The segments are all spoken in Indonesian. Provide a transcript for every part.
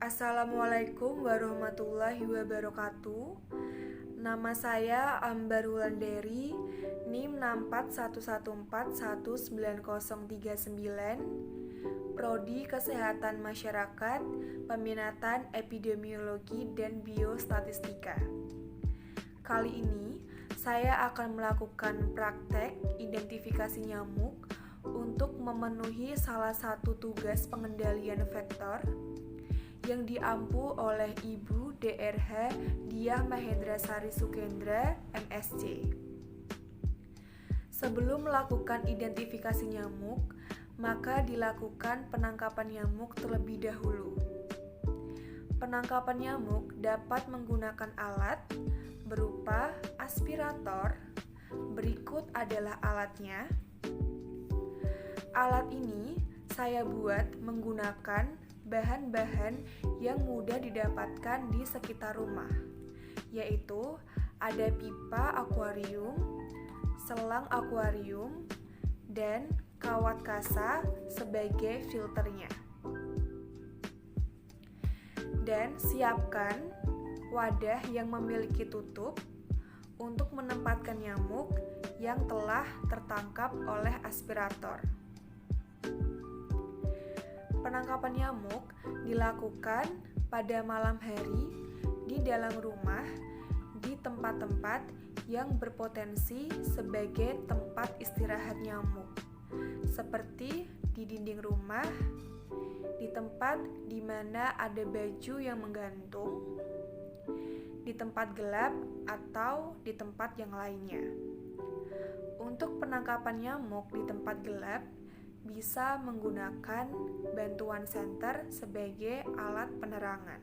Assalamualaikum warahmatullahi wabarakatuh. Nama saya Ambar Wulandari, NIM 6411419039, Prodi Kesehatan Masyarakat, Peminatan Epidemiologi dan Biostatistika. Kali ini saya akan melakukan praktek identifikasi nyamuk untuk memenuhi salah satu tugas pengendalian vektor yang diampu oleh Ibu Dr. Diah Mahendrasari Sukendra, MSc. Sebelum melakukan identifikasi nyamuk, maka dilakukan penangkapan nyamuk terlebih dahulu. Penangkapan nyamuk dapat menggunakan alat berupa aspirator. Berikut adalah alatnya. Alat ini saya buat menggunakan bahan-bahan yang mudah didapatkan di sekitar rumah, yaitu ada pipa akuarium, selang akuarium, dan kawat kasa sebagai filternya. Dan siapkan wadah yang memiliki tutup untuk menempatkan nyamuk yang telah tertangkap oleh aspirator. Penangkapan nyamuk dilakukan pada malam hari di dalam rumah di tempat-tempat yang berpotensi sebagai tempat istirahat nyamuk, seperti di dinding rumah, di tempat di mana ada baju yang menggantung, di tempat gelap, atau di tempat yang lainnya. Untuk penangkapan nyamuk di tempat gelap, bisa menggunakan bantuan senter sebagai alat penerangan.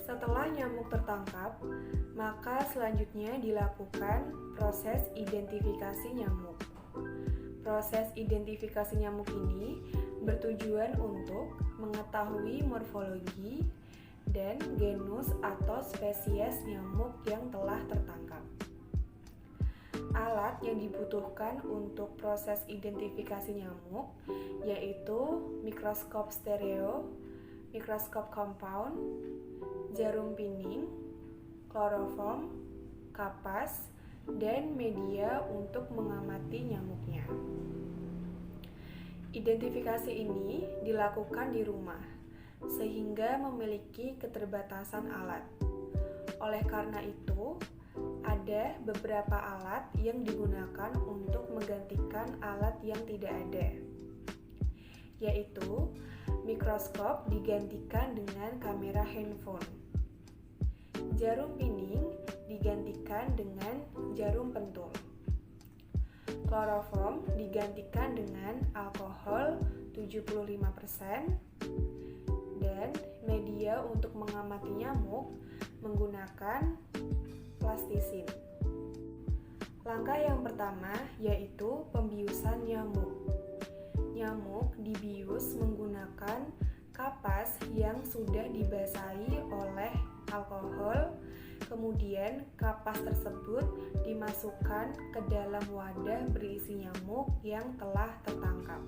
Setelah nyamuk tertangkap, maka selanjutnya dilakukan proses identifikasi nyamuk. Proses identifikasi nyamuk ini bertujuan untuk mengetahui morfologi dan genus atau spesies nyamuk yang telah tertangkap. Alat yang dibutuhkan untuk proses identifikasi nyamuk yaitu mikroskop stereo, mikroskop compound, jarum pining, kloroform, kapas, dan media untuk mengamati nyamuknya. Identifikasi ini dilakukan di rumah, sehingga memiliki keterbatasan alat. Oleh karena itu, ada beberapa alat yang digunakan untuk menggantikan alat yang tidak ada, yaitu mikroskop digantikan dengan kamera handphone, jarum pining digantikan dengan jarum pentul, kloroform digantikan dengan alkohol 75%, dan media untuk mengamati nyamuk menggunakan plastisin. Langkah yang pertama yaitu pembiusan nyamuk. Nyamuk dibius menggunakan kapas yang sudah dibasahi oleh alkohol. Kemudian kapas tersebut dimasukkan ke dalam wadah berisi nyamuk yang telah tertangkap.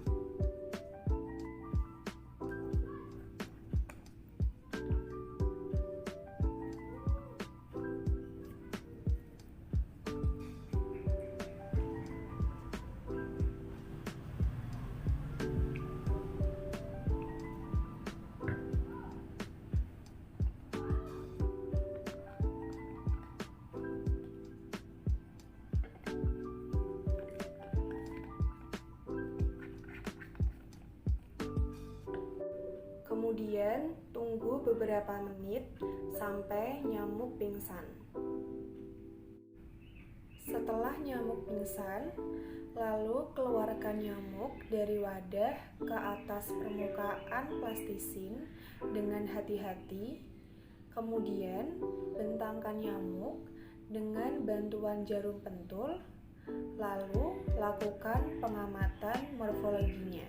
Kemudian tunggu beberapa menit sampai nyamuk pingsan. Setelah nyamuk pingsan, lalu keluarkan nyamuk dari wadah ke atas permukaan plastisin dengan hati-hati. Kemudian bentangkan nyamuk dengan bantuan jarum pentul, lalu lakukan pengamatan morfologinya.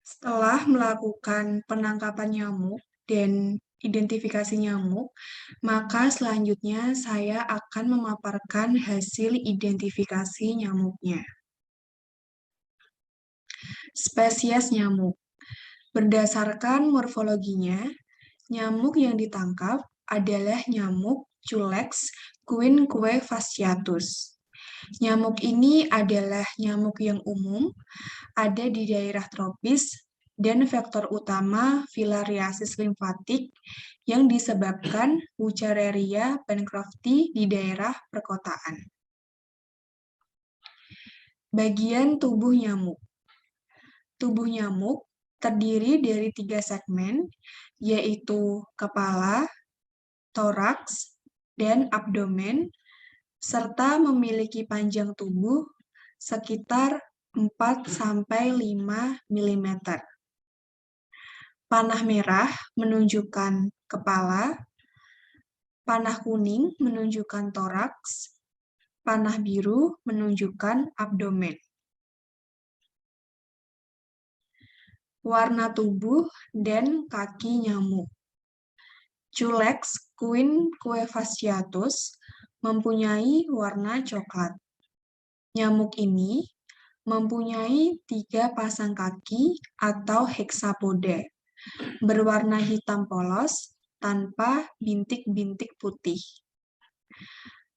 Setelah melakukan penangkapan nyamuk dan identifikasi nyamuk, maka selanjutnya saya akan memaparkan hasil identifikasi nyamuknya. Spesies nyamuk. Berdasarkan morfologinya, nyamuk yang ditangkap adalah nyamuk Culex quinque fasciatus. Nyamuk ini adalah nyamuk yang umum, ada di daerah tropis, dan vektor utama filariasis limfatik yang disebabkan Wuchereria bancrofti di daerah perkotaan. Bagian tubuh nyamuk. Tubuh nyamuk terdiri dari 3 segmen, yaitu kepala, toraks, dan abdomen, serta memiliki panjang tubuh sekitar 4-5 mm. Panah merah menunjukkan kepala, panah kuning menunjukkan toraks, panah biru menunjukkan abdomen. Warna tubuh dan kaki nyamuk. Culex quinque fasciatus mempunyai warna coklat. Nyamuk ini mempunyai 3 pasang kaki atau heksapoda, berwarna hitam polos tanpa bintik-bintik putih.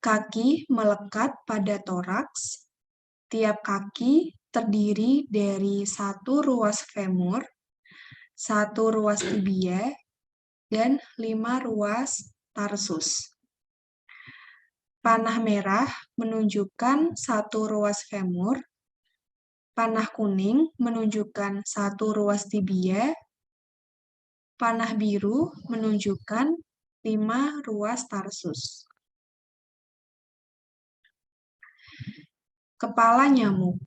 Kaki melekat pada toraks. Tiap kaki terdiri dari 1 ruas femur, 1 ruas tibia, dan 5 ruas tarsus. Panah merah menunjukkan 1 ruas femur, panah kuning menunjukkan 1 ruas tibia, panah biru menunjukkan 5 ruas tarsus. Kepala nyamuk.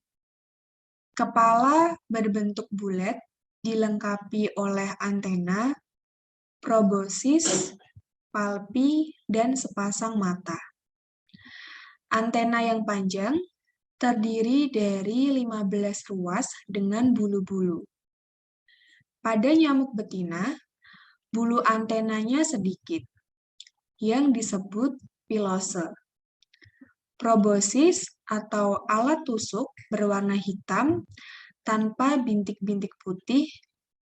Kepala berbentuk bulat, dilengkapi oleh antena, probosis, palpi, dan sepasang mata. Antena yang panjang terdiri dari 15 ruas dengan bulu-bulu. Pada nyamuk betina, bulu antenanya sedikit, yang disebut pilose. Probosis atau alat tusuk berwarna hitam tanpa bintik-bintik putih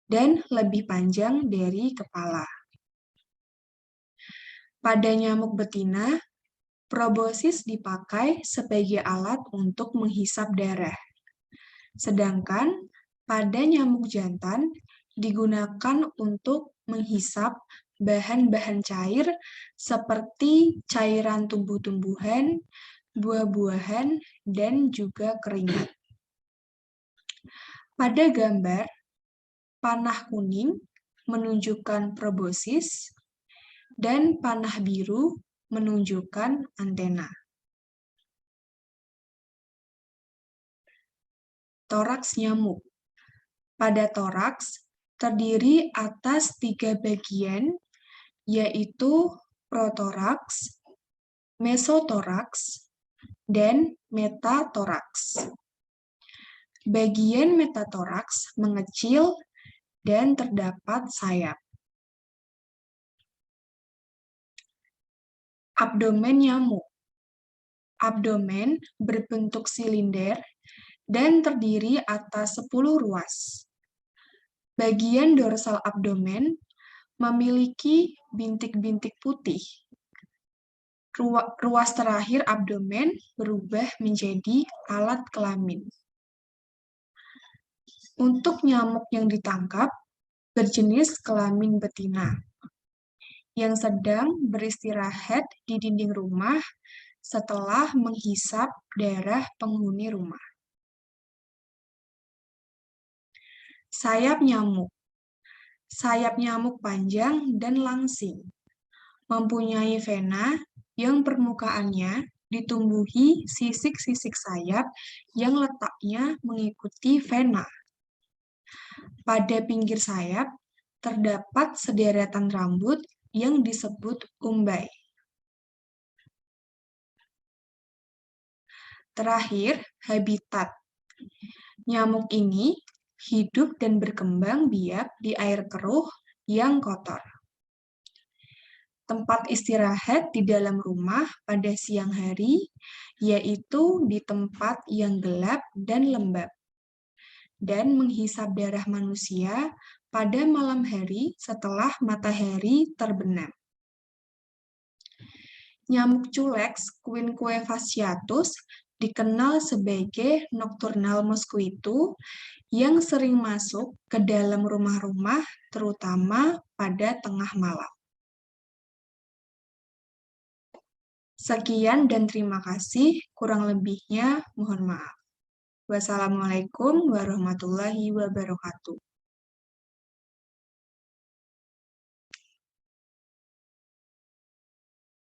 dan lebih panjang dari kepala. Pada nyamuk betina, probosis dipakai sebagai alat untuk menghisap darah. Sedangkan pada nyamuk jantan digunakan untuk menghisap bahan-bahan cair seperti cairan tumbuh-tumbuhan, buah-buahan, dan juga keringat. Pada gambar, panah kuning menunjukkan probosis dan panah biru menunjukkan antena. Toraks nyamuk. Pada toraks terdiri atas 3 bagian, yaitu protoraks, mesotoraks, dan metatoraks. Bagian metatoraks mengecil dan terdapat sayap. Abdomen nyamuk. Abdomen berbentuk silinder dan terdiri atas 10 ruas. Bagian dorsal abdomen memiliki bintik-bintik putih. Ruas terakhir abdomen berubah menjadi alat kelamin. Untuk nyamuk yang ditangkap, berjenis kelamin betina, yang sedang beristirahat di dinding rumah setelah menghisap darah penghuni rumah. Sayap nyamuk. Sayap nyamuk panjang dan langsing, mempunyai vena yang permukaannya ditumbuhi sisik-sisik sayap yang letaknya mengikuti vena. Pada pinggir sayap terdapat sederetan rambut yang disebut umbai. Terakhir, habitat. Nyamuk ini hidup dan berkembang biak di air keruh yang kotor. Tempat istirahat di dalam rumah pada siang hari, yaitu di tempat yang gelap dan lembab, dan menghisap darah manusia pada malam hari setelah matahari terbenam. Nyamuk culex Quinque fasciatus dikenal sebagai nocturnal mosquito yang sering masuk ke dalam rumah-rumah terutama pada tengah malam. Sekian dan terima kasih, kurang lebihnya mohon maaf. Wassalamualaikum warahmatullahi wabarakatuh.